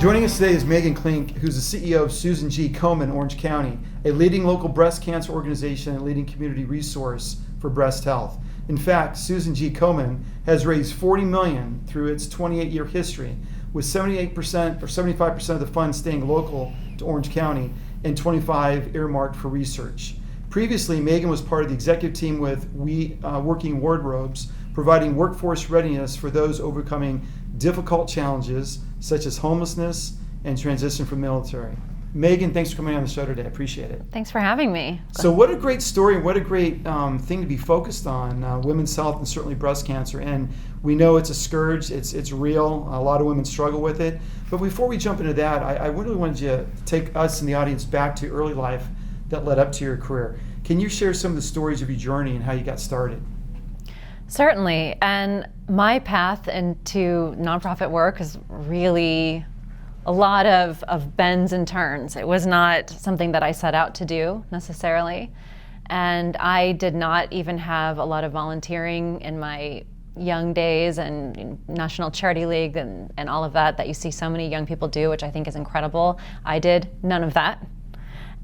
Joining us today is Megan Klink, who's the CEO of Susan G. Komen Orange County, a leading local breast cancer organization and leading community resource for breast health. In fact, Susan G. Komen has raised $40 million through its 28-year history, with 78% or 75% of the funds staying local to Orange County and 25% earmarked for research. Previously, Megan was part of the executive team with Working Wardrobes, providing workforce readiness for those overcoming difficult challenges such as homelessness and transition from the military. Megan, thanks for coming on the show today. I appreciate it. Thanks for having me. So what a great story and what a great thing to be focused on, women's health and certainly breast cancer. And we know it's a scourge, it's real, a lot of women struggle with it. But before we jump into that, I really wanted you to take us and the audience back to early life that led up to your career. Can you share some of the stories of your journey and how you got started? Certainly, and my path into nonprofit work is really a lot of bends and turns. It was not something that I set out to do necessarily, and I did not even have a lot of volunteering in my young days and National Charity League and all of that you see so many young people do, which I think is incredible. I did none of that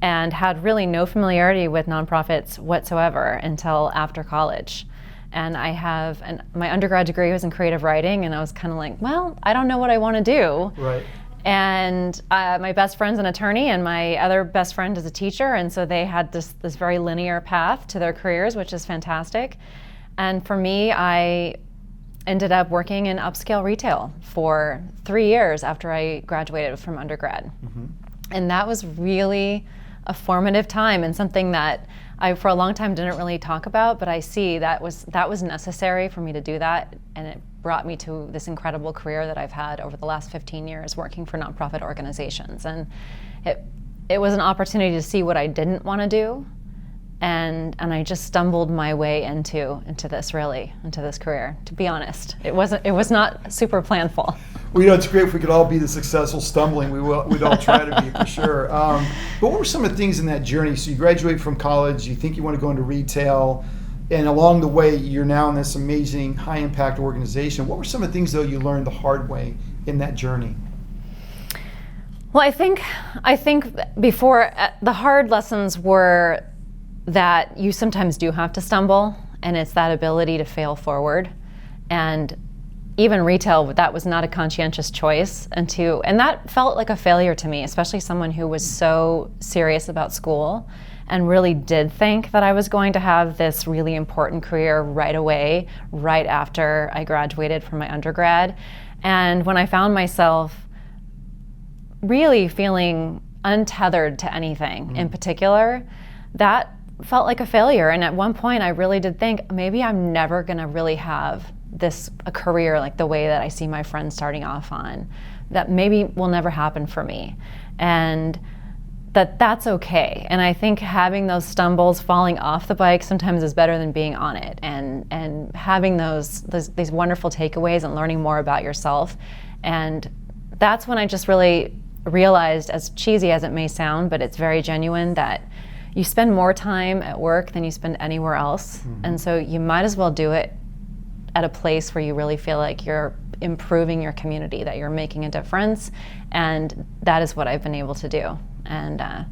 and had really no familiarity with nonprofits whatsoever until after college. And my undergrad degree was in creative writing, and I was kind of like, well, I don't know what I want to do. Right. And my best friend's an attorney, and my other best friend is a teacher, and so they had this very linear path to their careers, which is fantastic. And for me, I ended up working in upscale retail for 3 years after I graduated from undergrad. Mm-hmm. And that was really a formative time and something that I, for a long time, didn't really talk about, but I see that was necessary for me to do that, and it brought me to this incredible career that I've had over the last 15 years working for nonprofit organizations. And it was an opportunity to see what I didn't want to do, and I just stumbled my way into this career. To be honest, it was not super planful. Well, it's great if we could all be the successful stumbling. We'd all try to be for sure. But what were some of the things in that journey? So you graduate from college, you think you want to go into retail, and along the way, you're now in this amazing high-impact organization. What were some of the things, though, you learned the hard way in that journey? Well, I think before the hard lessons were that you sometimes do have to stumble, and it's that ability to fail forward. And even retail, that was not a conscientious choice, and that felt like a failure to me, especially someone who was so serious about school and really did think that I was going to have this really important career right away, right after I graduated from my undergrad. And when I found myself really feeling untethered to anything in particular, that felt like a failure. And at one point I really did think maybe I'm never gonna really have a career like the way that I see my friends starting off on, that maybe will never happen for me. And that's okay. And I think having those stumbles, falling off the bike sometimes is better than being on it, and having these wonderful takeaways and learning more about yourself. And that's when I just really realized, as cheesy as it may sound, but it's very genuine, that you spend more time at work than you spend anywhere else. Mm-hmm. And so you might as well do it at a place where you really feel like you're improving your community, that you're making a difference. And that is what I've been able to do. And that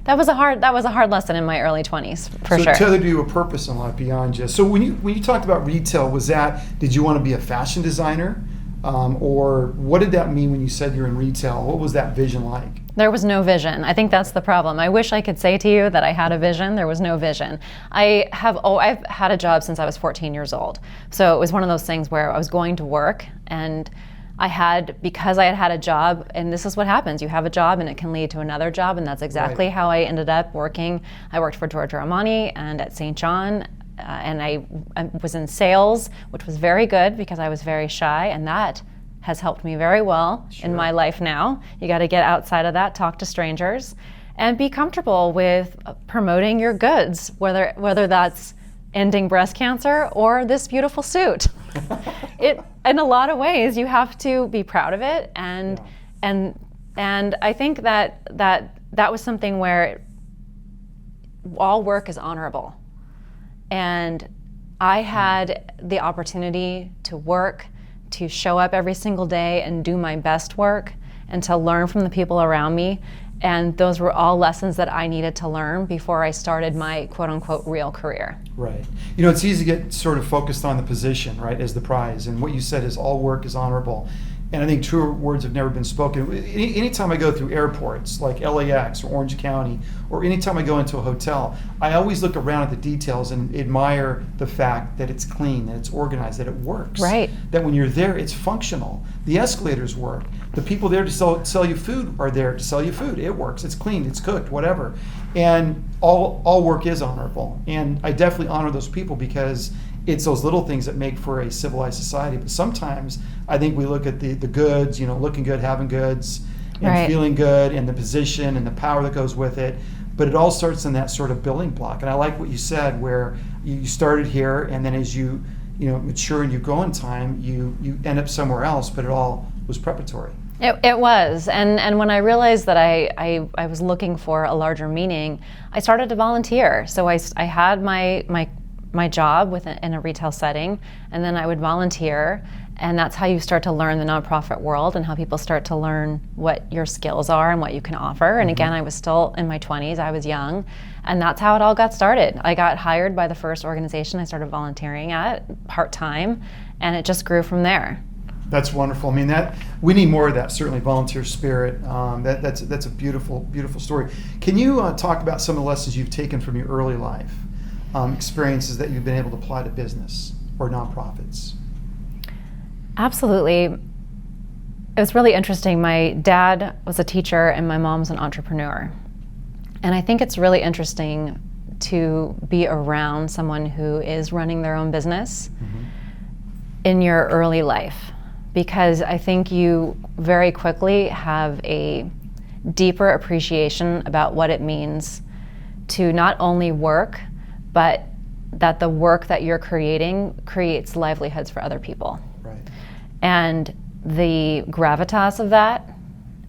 was a hard lesson in my early 20s, for sure. So tethered to a purpose in life beyond just. So when you talked about retail, did you want to be a fashion designer? Or what did that mean when you said you're in retail? What was that vision like? There was no vision. I think that's the problem. I wish I could say to you that I had a vision. There was no vision. I've had a job since I was 14 years old. So it was one of those things where I was going to work, and because I had a job, and this is what happens. You have a job and it can lead to another job, and that's exactly how I ended up working. I worked for Giorgio Armani and at St. John, and I was in sales, which was very good because I was very shy, and that has helped me very well in my life now. You got to get outside of that, talk to strangers, and be comfortable with promoting your goods, whether that's ending breast cancer or this beautiful suit. In a lot of ways, you have to be proud of it, and I think that was something where all work is honorable. And I had the opportunity to work, to show up every single day and do my best work and to learn from the people around me. And those were all lessons that I needed to learn before I started my quote unquote real career. Right. You know, it's easy to get sort of focused on the position, right, as the prize. And what you said is all work is honorable. And I think truer words have never been spoken. Anytime I go through airports like LAX or Orange County, or anytime I go into a hotel, I always look around at the details and admire the fact that it's clean, that it's organized, that it works. Right. That when you're there, it's functional. The escalators work. The people there to sell you food are there to sell you food. It works. It's clean. It's cooked. Whatever. And all work is honorable. And I definitely honor those people because it's those little things that make for a civilized society. But sometimes I think we look at the goods, you know, looking good, having goods, and right. feeling good, and the position and the power that goes with it. But it all starts in that sort of building block. And I like what you said, where you started here, and then as you mature and you go in time, you end up somewhere else. But it all was preparatory. It was, and when I realized that I was looking for a larger meaning, I started to volunteer. So I had my job in a retail setting, and then I would volunteer, and that's how you start to learn the nonprofit world and how people start to learn what your skills are and what you can offer. And again, I was still in my 20s, I was young, and that's how it all got started. I got hired by the first organization I started volunteering at part-time, and it just grew from there. That's wonderful. I mean, we need more of that. Certainly, volunteer spirit. That's a beautiful, beautiful story. Can you talk about some of the lessons you've taken from your early life, experiences that you've been able to apply to business or nonprofits? Absolutely. It was really interesting. My dad was a teacher, and my mom's an entrepreneur, and I think it's really interesting to be around someone who is running their own business in your early life. Because I think you very quickly have a deeper appreciation about what it means to not only work, but that the work that you're creating creates livelihoods for other people. Right. And the gravitas of that,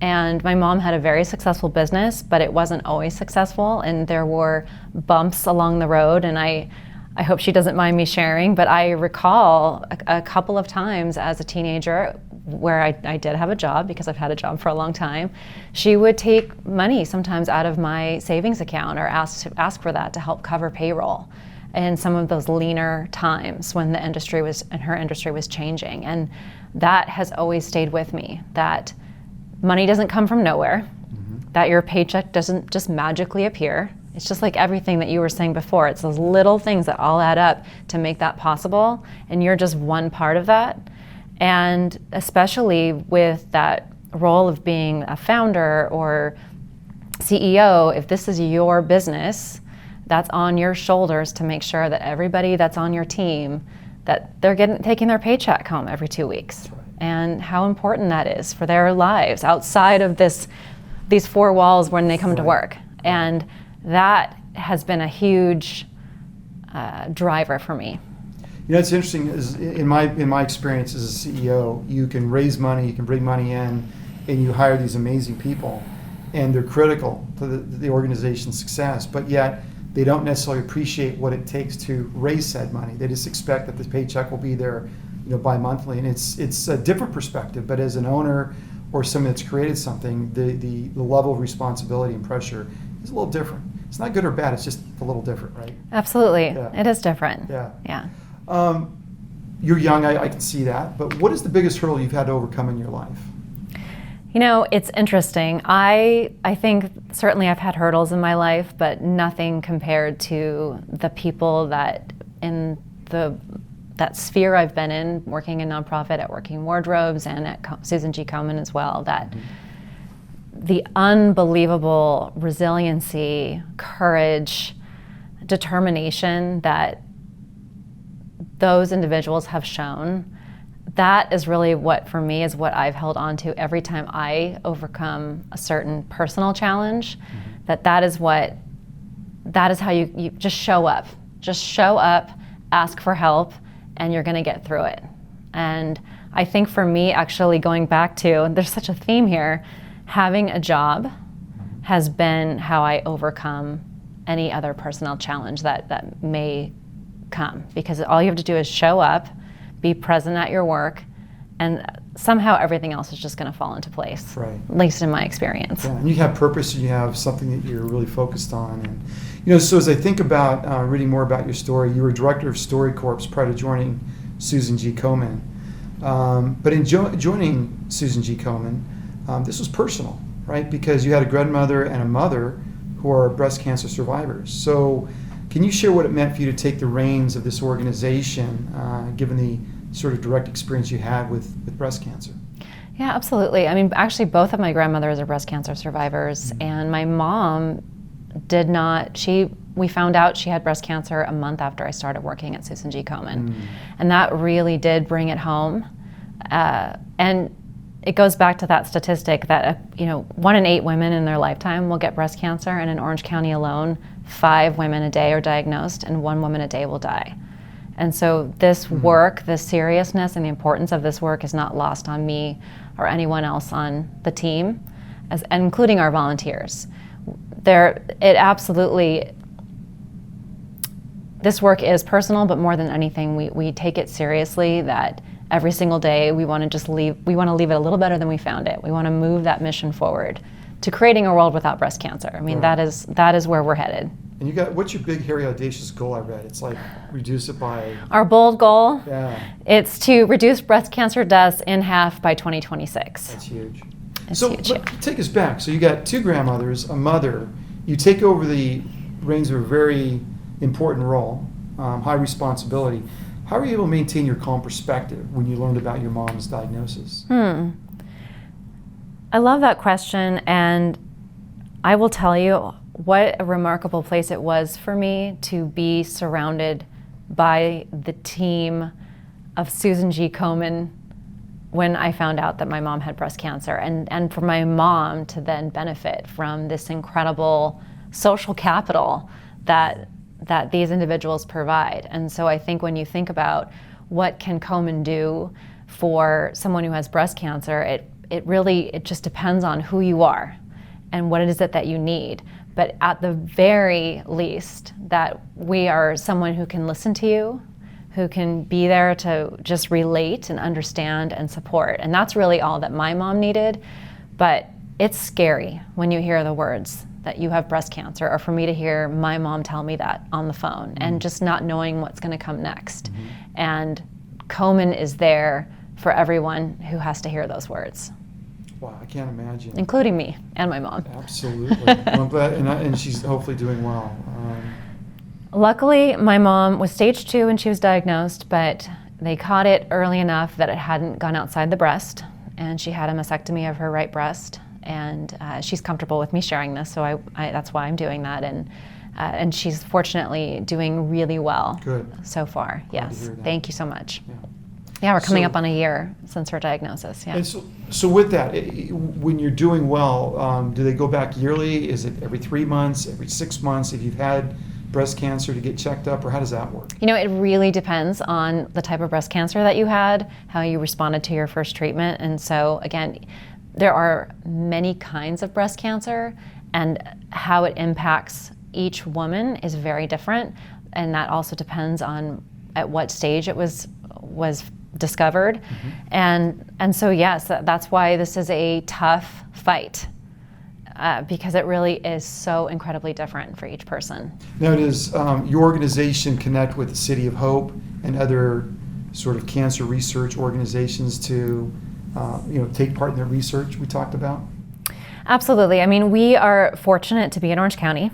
and my mom had a very successful business, but it wasn't always successful, and there were bumps along the road, and I hope she doesn't mind me sharing, but I recall a couple of times as a teenager where I did have a job, because I've had a job for a long time. She would take money sometimes out of my savings account or ask for that to help cover payroll in some of those leaner times when her industry was changing. And that has always stayed with me, that money doesn't come from nowhere, that your paycheck doesn't just magically appear. It's just like everything that you were saying before. It's those little things that all add up to make that possible, and you're just one part of that. And especially with that role of being a founder or CEO, if this is your business, that's on your shoulders to make sure that everybody that's on your team, that they're taking their paycheck home every 2 weeks. Right. And how important that is for their lives outside of these four walls when they come to work. And that has been a huge driver for me. You know, it's interesting, is in my experience as a CEO, you can raise money, you can bring money in, and you hire these amazing people, and they're critical to the organization's success, but yet they don't necessarily appreciate what it takes to raise said money. They just expect that the paycheck will be there, bi-monthly, and it's a different perspective. But as an owner or someone that's created something, the level of responsibility and pressure is a little different. It's not good or bad, it's just a little different, right? Absolutely. Yeah. It is different. Yeah. You're young, I can see that, but what is the biggest hurdle you've had to overcome in your life? It's interesting. I think certainly I've had hurdles in my life, but nothing compared to the people that in that sphere I've been in, working in nonprofit, at Working Wardrobes, and at Susan G. Komen as well, that the unbelievable resiliency, courage, determination that those individuals have shown, that is really what, for me, is what I've held on to every time I overcome a certain personal challenge. That is how you just show up. Just show up, ask for help, and you're gonna get through it. And I think for me, actually going back to, there's such a theme here, having a job has been how I overcome any other personal challenge that may come. Because all you have to do is show up, be present at your work, and somehow everything else is just going to fall into place, Right. at least in my experience. Yeah, and you have purpose, and you have something that you're really focused on. And so as I think about reading more about your story, you were director of StoryCorps prior to joining Susan G. Komen. But in joining Susan G. Komen, this was personal, right? Because you had a grandmother and a mother who are breast cancer survivors. So can you share what it meant for you to take the reins of this organization, given the sort of direct experience you had with breast cancer? Yeah, absolutely. I mean, actually, both of my grandmothers are breast cancer survivors, and my mom did not. We found out she had breast cancer a month after I started working at Susan G. Komen, and that really did bring it home. And it goes back to that statistic that 1 in 8 women in their lifetime will get breast cancer, and in Orange County alone, 5 women a day are diagnosed, and 1 woman a day will die. And so this work, the seriousness and the importance of this work is not lost on me or anyone else on the team, including our volunteers. This work is personal, but more than anything, we take it seriously that every single day we want to leave it a little better than we found it. We want to move that mission forward to creating a world without breast cancer. I mean, that is where we're headed. And what's your big, hairy, audacious goal? I read it's like reduce it by. Our bold goal. Yeah. It's to reduce breast cancer deaths in half by 2026. That's huge. It's So huge. take us back. So you got 2 grandmothers, a mother. You take over the reins of a very important role, high responsibility. How are you able to maintain your calm perspective when you learned about your mom's diagnosis? I love that question, and I will tell you what a remarkable place it was for me to be surrounded by the team of Susan G. Komen when I found out that my mom had breast cancer, and for my mom to then benefit from this incredible social capital that these individuals provide. And so I think when you think about what can Komen do for someone who has breast cancer, it just depends on who you are and what it is that you need. But at the very least, that we are someone who can listen to you, who can be there to just relate and understand and support. And that's really all that my mom needed. But it's scary when you hear the words that you have breast cancer, or for me to hear my mom tell me that on the phone, and just not knowing what's going to come next. And Komen is there for everyone who has to hear those words. Wow, I can't imagine. Including me and my mom. Absolutely. Well, I'm glad, and she's hopefully doing well. Luckily, my mom was stage 2 when she was diagnosed, but they caught it early enough that it hadn't gone outside the breast, and she had a mastectomy of her right breast. And she's comfortable with me sharing this, so that's why I'm doing that. And she's fortunately doing really well. Good. So far. Glad to Yes. hear that. Thank you so much. Yeah. Yeah, we're coming So- up on a year since her diagnosis. Yeah. And so with that, when you're doing well, do they go back yearly? Is it every 3 months, every 6 months? If you've had breast cancer to get checked up, or how does that work? It really depends on the type of breast cancer that you had, how you responded to your first treatment. And so again, there are many kinds of breast cancer, and how it impacts each woman is very different. And that also depends on at what stage it was discovered. And so yes, that's why this is a tough fight, because it really is so incredibly different for each person. Now, does your organization connect with the City of Hope and other sort of cancer research organizations to take part in the research we talked about? Absolutely. I mean, we are fortunate to be in Orange County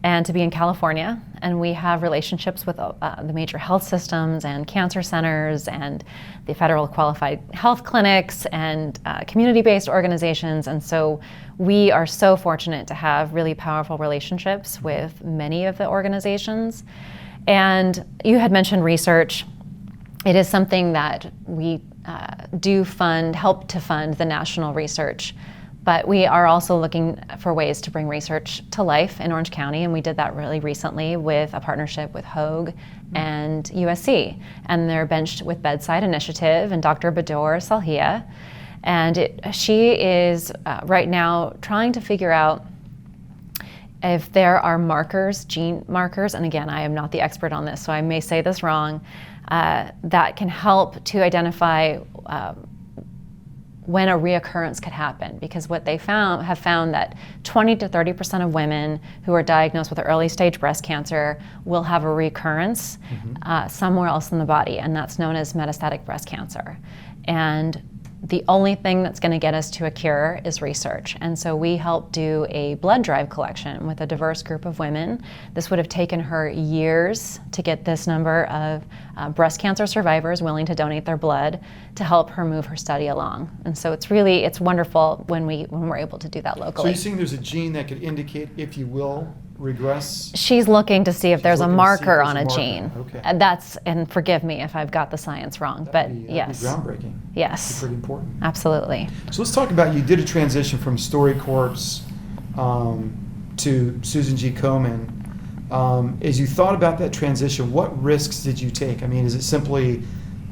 and to be in California, and we have relationships with the major health systems and cancer centers and the federal qualified health clinics and community-based organizations. And so we are so fortunate to have really powerful relationships with many of the organizations. And you had mentioned research. It is something that we help to fund the national research. But we are also looking for ways to bring research to life in Orange County, and we did that really recently with a partnership with Hoag and USC and their Benched with Bedside initiative and Dr. Bador Salhia. And she is right now trying to figure out if there are markers, gene markers, and again, I am not the expert on this, so I may say this wrong, that can help to identify when a reoccurrence could happen, because what they have found that 20 to 30% of women who are diagnosed with early stage breast cancer will have a recurrence somewhere else in the body, and that's known as metastatic breast cancer. And the only thing that's going to get us to a cure is research. And so we helped do a blood drive collection with a diverse group of women. This would have taken her years to get this number of breast cancer survivors willing to donate their blood to help her move her study along. And so it's wonderful when we're able to do that locally. So you're saying there's a gene that could indicate if you will regress? She's looking to see if there's a marker on a marker. gene. Okay. And forgive me if I've got the science wrong, That'd be yes. groundbreaking. Yes. That'd be pretty important. Absolutely. So let's talk about, you did a transition from StoryCorps to Susan G. Komen. As you thought about that transition, what risks did you take? I mean, is it simply,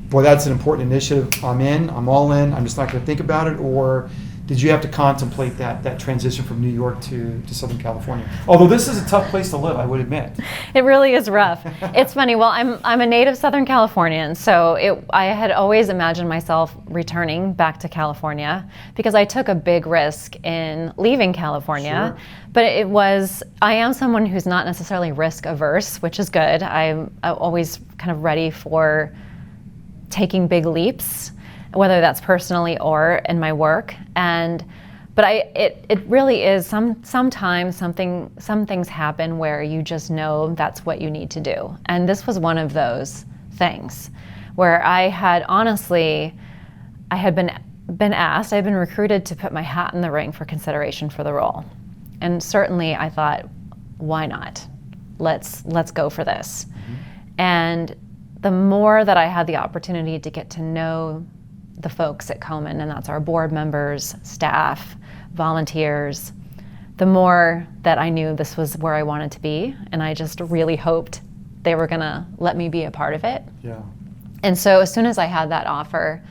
boy, that's an important initiative, I'm all in, I'm just not going to think about it, or did you have to contemplate that transition from New York to Southern California? Although this is a tough place to live, I would admit. It really is rough. It's funny. Well, I'm a native Southern Californian, so I had always imagined myself returning back to California because I took a big risk in leaving California. Sure. But I am someone who's not necessarily risk averse, which is good. I'm always kind of ready for taking big leaps, whether that's personally or in my work. But it really is sometimes some things happen where you just know that's what you need to do. And this was one of those things where I had been asked, I'd been recruited to put my hat in the ring for consideration for the role. And certainly I thought, why not? Let's go for this. Mm-hmm. And the more that I had the opportunity to get to know the folks at Komen, and that's our board members, staff, volunteers, the more that I knew this was where I wanted to be, and I just really hoped they were gonna let me be a part of it. Yeah. And so as soon as I had that offer,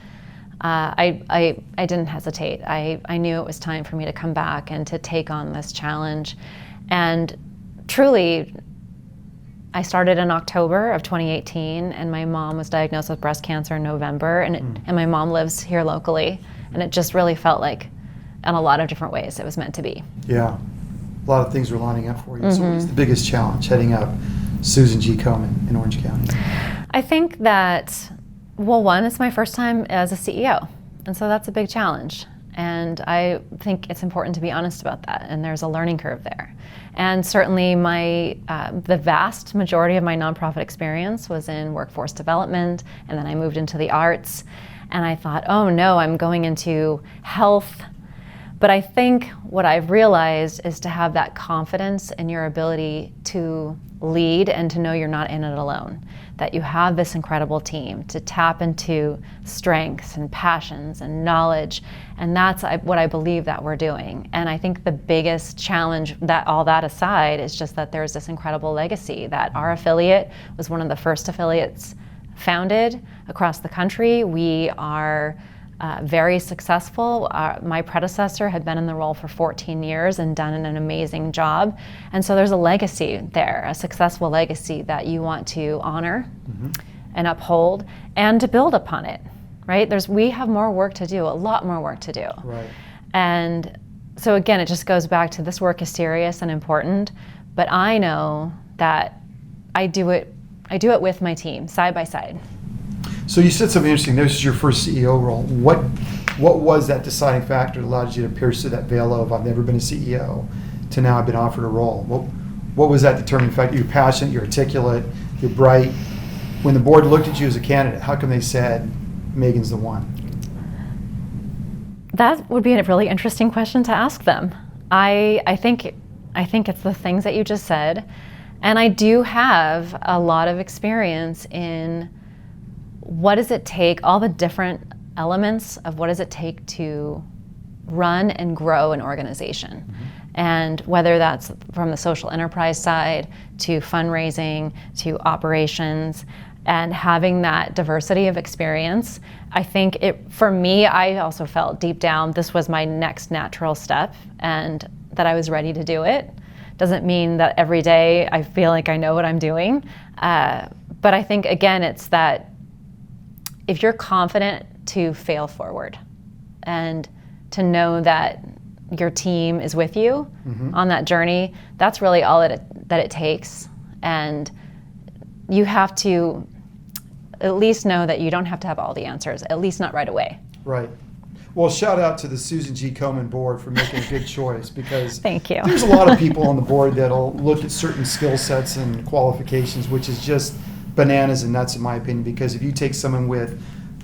I didn't hesitate. I knew it was time for me to come back and to take on this challenge. And truly, I started in October of 2018, and my mom was diagnosed with breast cancer in November, and my mom lives here locally, and it just really felt like, in a lot of different ways, it was meant to be. Yeah, a lot of things were lining up for you. So what's the biggest challenge heading up Susan G. Komen in Orange County? I think that, well, one, it's my first time as a CEO, and so that's a big challenge. And I think it's important to be honest about that, and there's a learning curve there. And certainly the vast majority of my nonprofit experience was in workforce development, and then I moved into the arts, and I thought, oh no, I'm going into health. But I think what I've realized is to have that confidence in your ability to lead and to know you're not in it alone, that you have this incredible team to tap into strengths and passions and knowledge, and that's what I believe that we're doing. And I think the biggest challenge, that all that aside, is just that there's this incredible legacy, that our affiliate was one of the first affiliates founded across the country. We are very successful. My predecessor had been in the role for 14 years and done an amazing job. And so there's a legacy there, a successful legacy that you want to honor and uphold and to build upon it, right? We have more work to do, a lot more work to do. Right. And so again, it just goes back to this work is serious and important, but I know that I do it with my team, side by side. So you said something interesting. This is your first CEO role. What was that deciding factor that allowed you to pierce through that veil of I've never been a CEO to now I've been offered a role? What was that determining factor? You're passionate, you're articulate, you're bright. When the board looked at you as a candidate, how come they said Megan's the one? That would be a really interesting question to ask them. I think it's the things that you just said, and I do have a lot of experience in what does it take, all the different elements of what does it take to run and grow an organization. And whether that's from the social enterprise side to fundraising to operations, and having that diversity of experience, I think for me, I also felt deep down this was my next natural step and that I was ready to do it. Doesn't mean that every day I feel like I know what I'm doing. But I think, again, it's that if you're confident to fail forward, and to know that your team is with you on that journey, that's really all that it takes. And you have to at least know that you don't have to have all the answers, at least not right away. Right. Well, shout out to the Susan G. Komen board for making a good choice, because Thank you. there's a lot of people on the board that'll look at certain skill sets and qualifications, which is just bananas and nuts in my opinion, because if you take someone with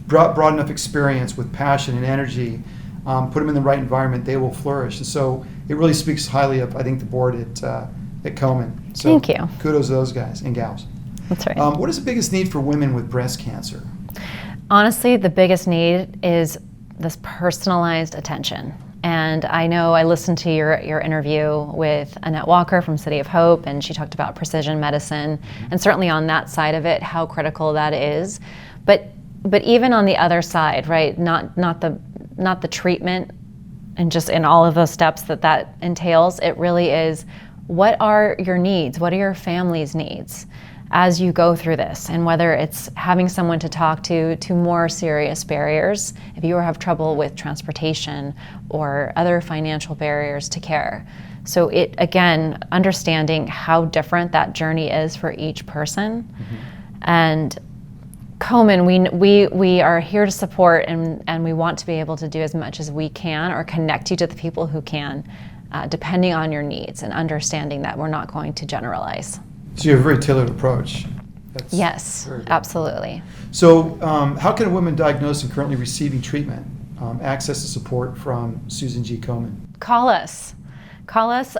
broad enough experience, with passion and energy, put them in the right environment, they will flourish. And so it really speaks highly of, I think, the board at Komen. So Thank you. Kudos to those guys and gals. That's right. What is the biggest need for women with breast cancer? Honestly, the biggest need is this personalized attention. And I know I listened to your interview with Annette Walker from City of Hope, and she talked about precision medicine, and certainly on that side of it, how critical that is. But even on the other side, right? Not the treatment, and just in all of those steps that entails. It really is, what are your needs? What are your family's needs as you go through this? And whether it's having someone to talk to more serious barriers, if you have trouble with transportation or other financial barriers to care. So it, again, understanding how different that journey is for each person. And Komen, we are here to support, and we want to be able to do as much as we can, or connect you to the people who can, depending on your needs, and understanding that we're not going to generalize. So you have a very tailored approach. That's Yes, very good. absolutely. So how can a woman diagnosed and currently receiving treatment access the support from Susan G. Komen? Call us. Call us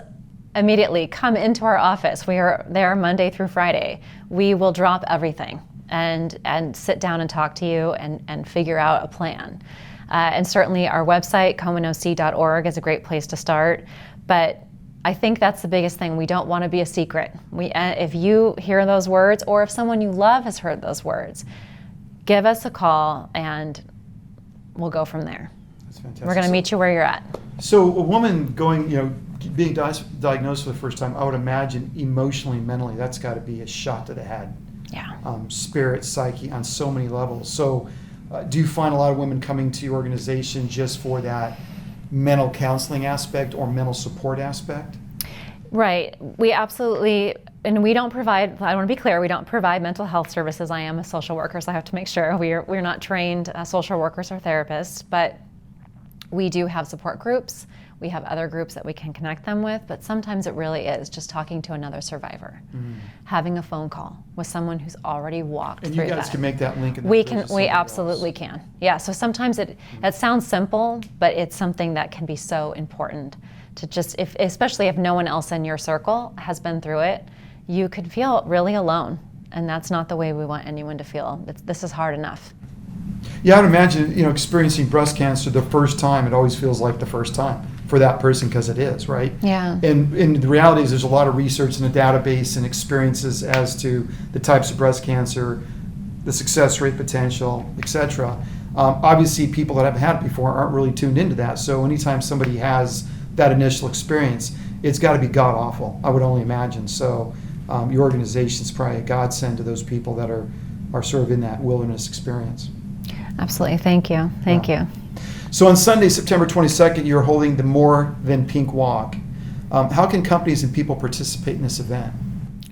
immediately. Come into our office. We are there Monday through Friday. We will drop everything and sit down and talk to you and figure out a plan. And certainly our website, komenoc.org, is a great place to start. But I think that's the biggest thing. We don't want to be a secret. If you hear those words, or if someone you love has heard those words, give us a call and we'll go from there. That's fantastic. We're going to meet you where you're at. So a woman being diagnosed for the first time, I would imagine emotionally, mentally, that's got to be a shot to the head. Yeah. Spirit, psyche, on so many levels. So do you find a lot of women coming to your organization just for that mental counseling aspect or mental support aspect? Right. We absolutely, and we don't provide, I want to be clear, we don't provide mental health services. I am a social worker, so I have to make sure we're not trained social workers or therapists, but we do have support groups. We have other groups that we can connect them with, but sometimes it really is just talking to another survivor, having a phone call with someone who's already walked And through you guys that. can make that link. We absolutely can. Yeah, so sometimes it sounds simple, but it's something that can be so important to just, especially if no one else in your circle has been through it, you could feel really alone. And that's not the way we want anyone to feel. This is hard enough. Yeah, I'd imagine, experiencing breast cancer the first time, it always feels like the first time for that person, because it is, right? Yeah. And the reality is there's a lot of research in the database and experiences as to the types of breast cancer, the success rate potential, etc. Obviously, people that haven't had it before aren't really tuned into that. So anytime somebody has that initial experience, it's got to be god-awful, I would only imagine. So your organization is probably a godsend to those people that are sort of in that wilderness experience. Absolutely. Thank you. Thank you. So on Sunday, September 22nd, you're holding the More Than Pink Walk. How can companies and people participate in this event?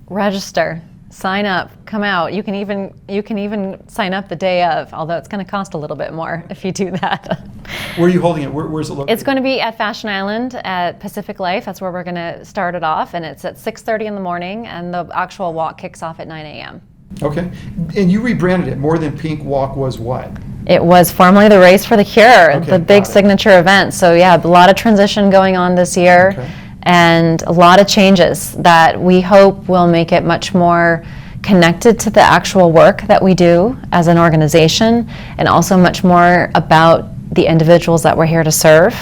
Register, sign up, come out. You can even sign up the day of, although it's going to cost a little bit more if you do that. Where are you holding it? Where's it located? It's going to be at Fashion Island at Pacific Life. That's where we're going to start it off, and it's at 6:30 in the morning, and the actual walk kicks off at 9 a.m. Okay. And you rebranded it. More Than Pink Walk was what? It was formerly the Race for the Cure, Okay, the big got it. signature event. So yeah, a lot of transition going on this year, Okay. and a lot of changes that we hope will make it much more connected to the actual work that we do as an organization, and also much more about the individuals that we're here to serve,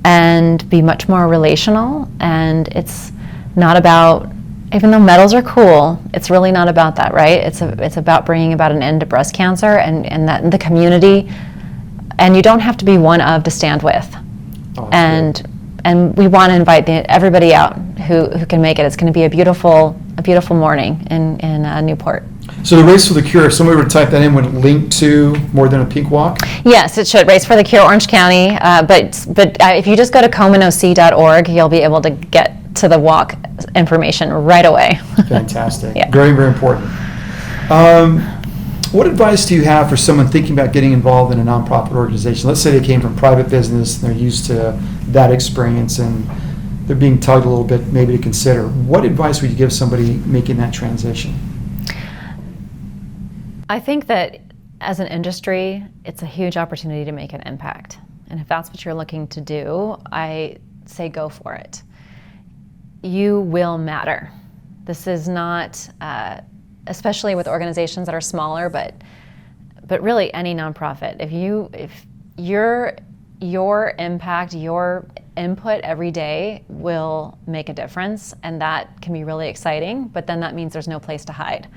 and be much more relational. And it's not about, even though medals are cool, it's really not about that, right? It's about bringing about an end to breast cancer, and that in the community. And you don't have to be one of to stand with. Oh, that's good. And we want to invite everybody out who can make it. It's going to be a beautiful morning in Newport. So the Race for the Cure, if somebody were to type that in, would it link to More Than a Pink Walk? Yes, it should. Race for the Cure Orange County. But if you just go to komenoc.org, you'll be able to get to the walk information right away. Fantastic. Yeah. Very, very important. What advice do you have for someone thinking about getting involved in a nonprofit organization? Let's say they came from private business and they're used to that experience and they're being tugged a little bit maybe to consider. What advice would you give somebody making that transition? I think that as an industry, it's a huge opportunity to make an impact. And if that's what you're looking to do, I say go for it. You will matter. This is not, especially with organizations that are smaller, but really any nonprofit. If your impact, your input every day will make a difference, and that can be really exciting, but then that means there's no place to hide.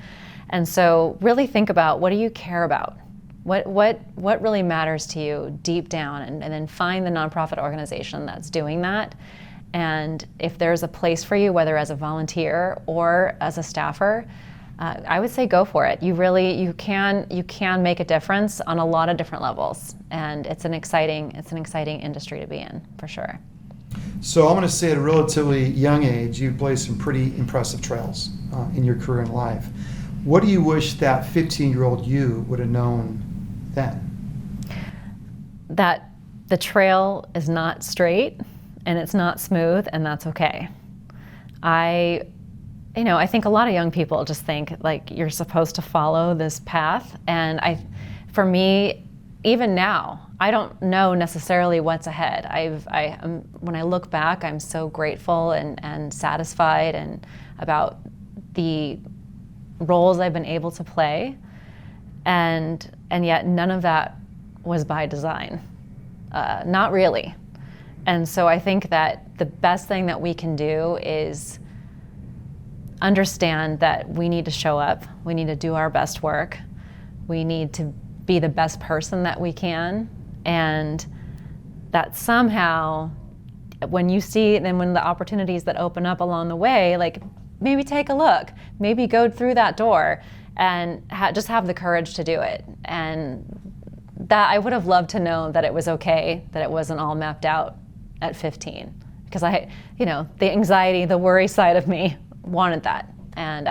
And so really think about, what do you care about? What really matters to you deep down, and then find the nonprofit organization that's doing that. And if there's a place for you, whether as a volunteer or as a staffer, I would say go for it. You can make a difference on a lot of different levels, and it's an exciting industry to be in, for sure. So I'm going to say at a relatively young age, you blazed some pretty impressive trails in your career and life. What do you wish that 15-year-old you would have known then? That the trail is not straight and it's not smooth, and that's okay. I think a lot of young people just think like you're supposed to follow this path, and for me, even now, I don't know necessarily what's ahead. When I look back, I'm so grateful and satisfied and about the roles I've been able to play, and yet none of that was by design, not really. And so I think that the best thing that we can do is understand that we need to show up, we need to do our best work, we need to be the best person that we can, and that somehow when the opportunities that open up along the way, like maybe take a look, maybe go through that door and just have the courage to do it. And that I would have loved to know that it was okay, that it wasn't all mapped out at 15, because the anxiety, the worry side of me wanted that. And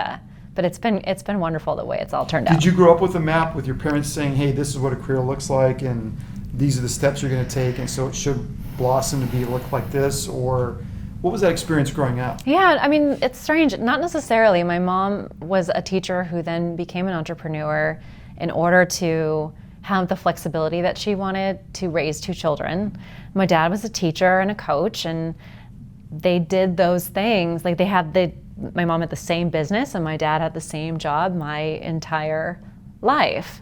but it's been wonderful the way it's all turned out. Did you grow up with a map with your parents saying, hey, this is what a career looks like and these are the steps you're going to take, and so it should blossom to look like this? Or what was that experience growing up? Yeah, I mean, it's strange. Not necessarily. My mom was a teacher who then became an entrepreneur in order to have the flexibility that she wanted to raise 2 children. My dad was a teacher and a coach, and they did those things. Like my mom had the same business and my dad had the same job my entire life.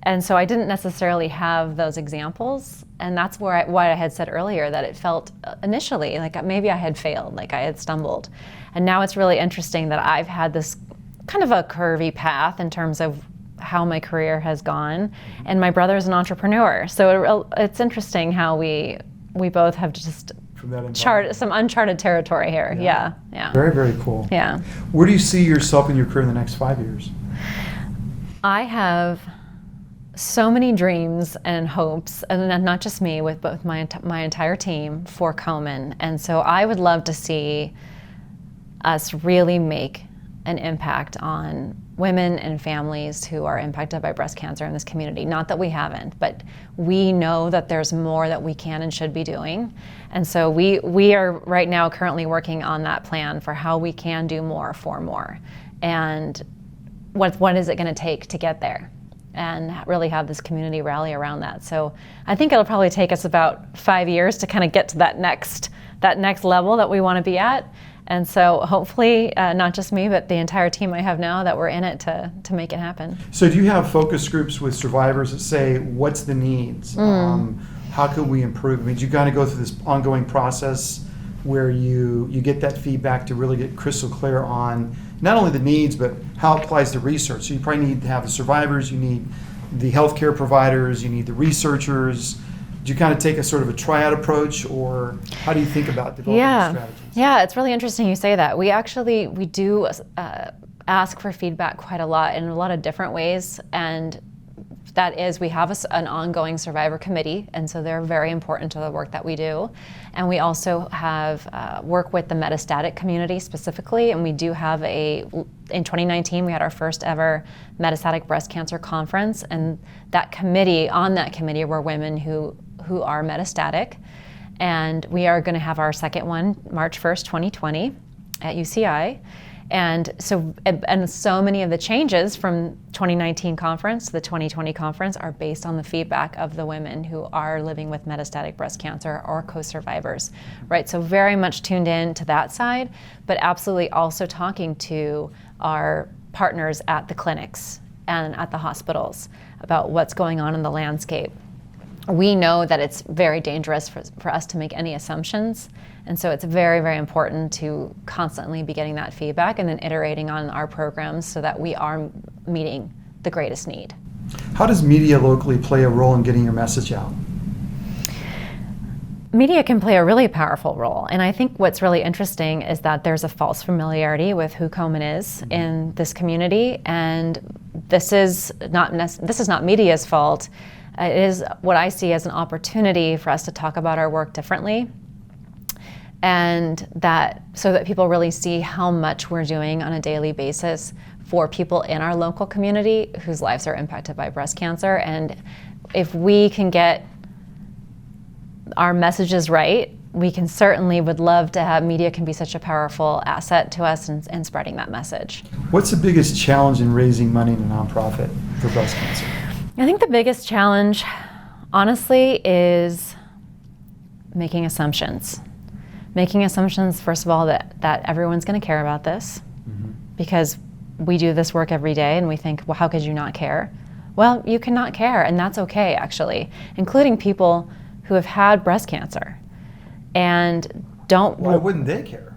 And so I didn't necessarily have those examples. And that's why I had said earlier that it felt initially like maybe I had failed, like I had stumbled. And now it's really interesting that I've had this kind of a curvy path in terms of how my career has gone. And my brother's an entrepreneur. So it's interesting how we both have just some uncharted territory here. Yeah. Very, very cool. Yeah. Where do you see yourself in your career in the next 5 years? I have so many dreams and hopes, and not just me, with both my entire team for Komen. And so I would love to see us really make an impact on women and families who are impacted by breast cancer in this community. Not that we haven't, but we know that there's more that we can and should be doing. And so we are right now currently working on that plan for how we can do more for more. And what is it going to take to get there? And really have this community rally around that. So I think it'll probably take us about 5 years to kind of get to that next level that we want to be at. And so hopefully, not just me, but the entire team I have now, that we're in it to make it happen. So do you have focus groups with survivors that say, what's the needs? How can we improve? I mean, do you kind of go through this ongoing process where you get that feedback to really get crystal clear on not only the needs, but how it applies to research? So you probably need to have the survivors, you need the healthcare providers, you need the researchers. Do you kind of take a sort of a triad approach, or how do you think about developing strategies? Yeah, it's really interesting you say that. We do ask for feedback quite a lot in a lot of different ways, and that is, we have an ongoing survivor committee, and so they're very important to the work that we do. And we also have work with the metastatic community specifically, and we do have in 2019, we had our first ever metastatic breast cancer conference, and on that committee were women who are metastatic. And we are going to have our second one March 1st, 2020 at UCI. And so many of the changes from 2019 conference to the 2020 conference are based on the feedback of the women who are living with metastatic breast cancer or co-survivors, right? So very much tuned in to that side, but absolutely also talking to our partners at the clinics and at the hospitals about what's going on in the landscape. We know that it's very dangerous for us to make any assumptions. And so it's very, very important to constantly be getting that feedback and then iterating on our programs so that we are meeting the greatest need. How does media locally play a role in getting your message out? Media can play a really powerful role. And I think what's really interesting is that there's a false familiarity with who Komen is in this community. And this is not media's fault. It is what I see as an opportunity for us to talk about our work differently, and so that people really see how much we're doing on a daily basis for people in our local community whose lives are impacted by breast cancer. And if we can get our messages right, we can would love to have media can be such a powerful asset to us in spreading that message. What's the biggest challenge in raising money in a nonprofit for breast cancer? I think the biggest challenge, honestly, is making assumptions. Making assumptions, first of all, that everyone's going to care about this, because we do this work every day and we think, well, how could you not care? Well, you cannot care, and that's okay, actually, including people who have had breast cancer and don't. Why wouldn't they care?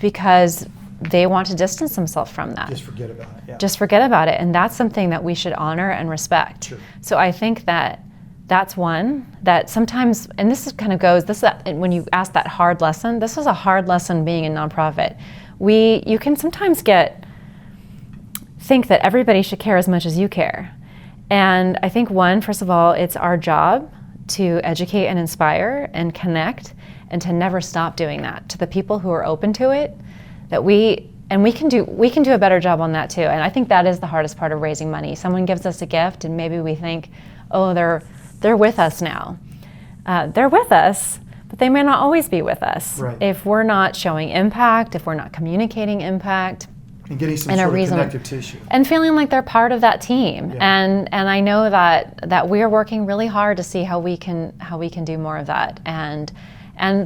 Because they want to distance themselves from that. Just forget about it. Yeah. Just forget about it, and that's something that we should honor and respect. Sure. So I think that's one that sometimes, and this kind of goes, when you ask that hard lesson, this is a hard lesson being a nonprofit. You can sometimes think that everybody should care as much as you care. And I think first of all, it's our job to educate and inspire and connect, and to never stop doing that to the people who are open to it. We can do a better job on that too. And I think that is the hardest part of raising money. Someone gives us a gift and maybe we think, oh, they're with us now. They're with us, but they may not always be with us. Right. If we're not showing impact, if we're not communicating impact. And getting some sort of connective tissue. And feeling like they're part of that team. Yeah. And I know that we are working really hard to see how we can do more of that. And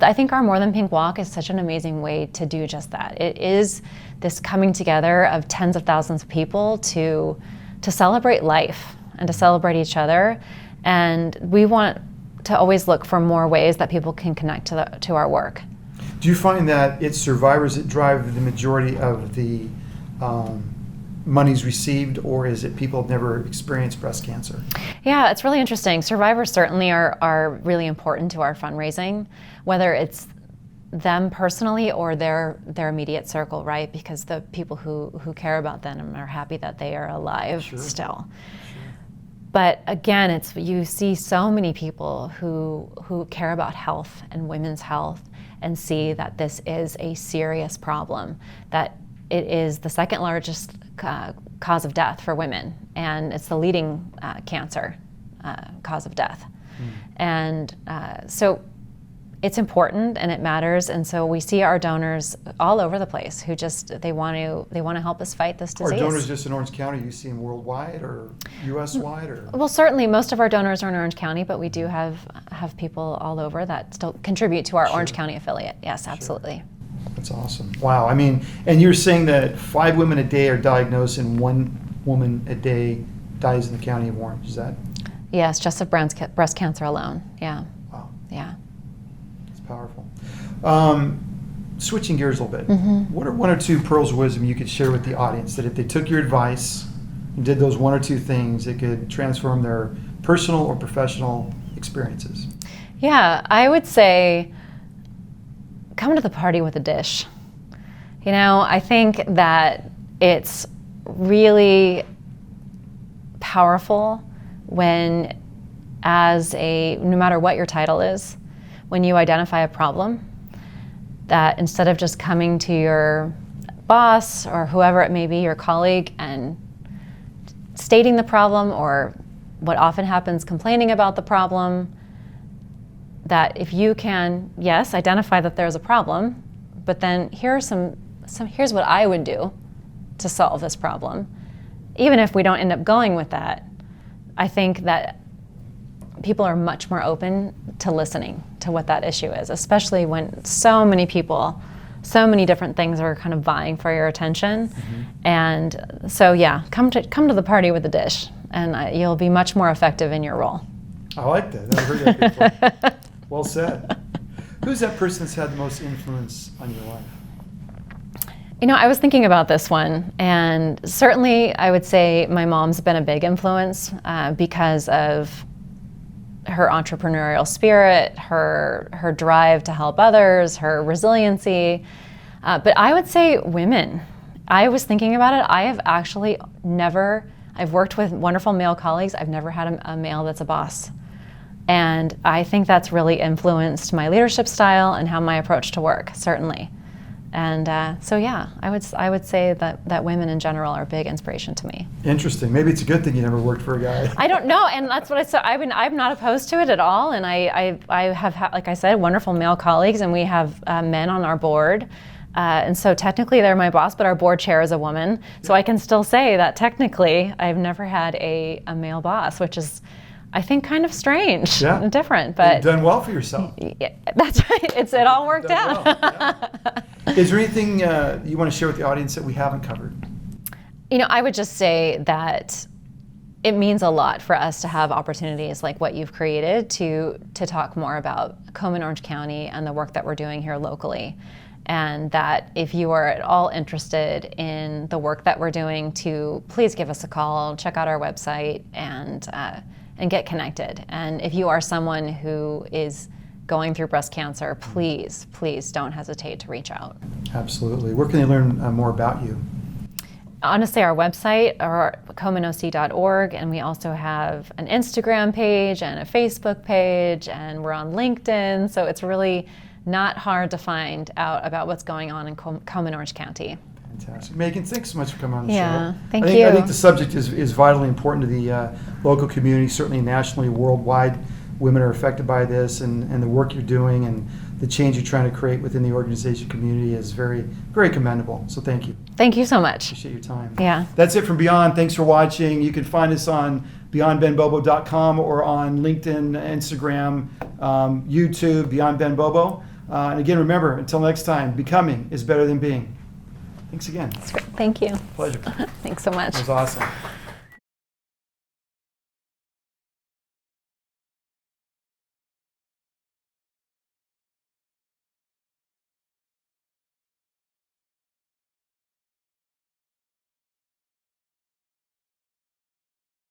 I think our More Than Pink Walk is such an amazing way to do just that. It is this coming together of tens of thousands of people to celebrate life and to celebrate each other. And we want to always look for more ways that people can connect to our work. Do you find that it's survivors that drive the majority of the monies received, or is it people who've never experienced breast cancer? Yeah, it's really interesting. Survivors certainly are really important to our fundraising, whether it's them personally or their immediate circle, right? Because the people who care about them are happy that they are alive still. Sure. But again, you see so many people who care about health and women's health and see that this is a serious problem, that it is the second largest cause of death for women, and it's the leading cancer cause of death. And so it's important and it matters, and so we see our donors all over the place who they want to help us fight this disease. Are donors just in Orange County? You see them worldwide or U.S.-wide? Or? Well, certainly most of our donors are in Orange County, but we do have people all over that still contribute to our Orange County affiliate. Yes, absolutely. Sure. That's awesome. Wow. I mean, and you're saying that 5 women a day are diagnosed and 1 woman a day dies in the county of Orange. Is that? Yes, just of breast cancer alone. Yeah. Wow. Yeah. It's powerful. Switching gears a little bit, what are 1 or 2 pearls of wisdom you could share with the audience that if they took your advice and did those 1 or 2 things, it could transform their personal or professional experiences? Yeah, I would say come to the party with a dish. I think that it's really powerful when, no matter what your title is, when you identify a problem, that instead of just coming to your boss or whoever it may be, your colleague, and stating the problem, or what often happens, complaining about the problem, that if you can, yes, identify that there's a problem, but then here's what I would do to solve this problem. Even if we don't end up going with that, I think that people are much more open to listening to what that issue is, especially when so many people, so many different things are kind of vying for your attention. And so yeah, come to the party with a dish, and you'll be much more effective in your role. I like that. I've heard that before. Well said. Who's that person that's had the most influence on your life? I was thinking about this one, and certainly I would say my mom's been a big influence because of her entrepreneurial spirit, her drive to help others, her resiliency. But I would say women. I was thinking about it. I have actually I've worked with wonderful male colleagues. I've never had a male that's a boss. And I think that's really influenced my leadership style and how my approach to work, certainly. And so yeah, I would say that women in general are a big inspiration to me. Interesting. Maybe it's a good thing you never worked for a guy. I don't know, and that's what I said. I'm not opposed to it at all, and I have like I said, wonderful male colleagues, and we have men on our board. And so technically they're my boss, but our board chair is a woman. So I can still say that technically I've never had a male boss, which is, I think, kind of strange and different. But you've done well for yourself. Yeah, that's right. It all worked out. Well, yeah. Is there anything you want to share with the audience that we haven't covered? I would just say that it means a lot for us to have opportunities like what you've created to talk more about Komen Orange County and the work that we're doing here locally. And that if you are at all interested in the work that we're doing, to please give us a call, check out our website, and get connected. And if you are someone who is going through breast cancer, please don't hesitate to reach out. Absolutely. Where can they learn more about you? Honestly, our website, or komenoc.org, and we also have an Instagram page and a Facebook page, and we're on LinkedIn, so it's really not hard to find out about what's going on in Komen Orange County. Fantastic. Megan, thanks so much for coming on the show. Yeah, thank you. I think the subject is vitally important to the local community, certainly nationally, worldwide. Women are affected by this, and the work you're doing and the change you're trying to create within the organization community is very, very commendable. So thank you. Thank you so much. Appreciate your time. Yeah. That's it from Beyond. Thanks for watching. You can find us on beyondbenbobo.com or on LinkedIn, Instagram, YouTube, Beyond Ben Bobo. And again, remember, until next time, becoming is better than being. Thanks again. That's great. Thank you. Pleasure. Thanks so much. It was awesome.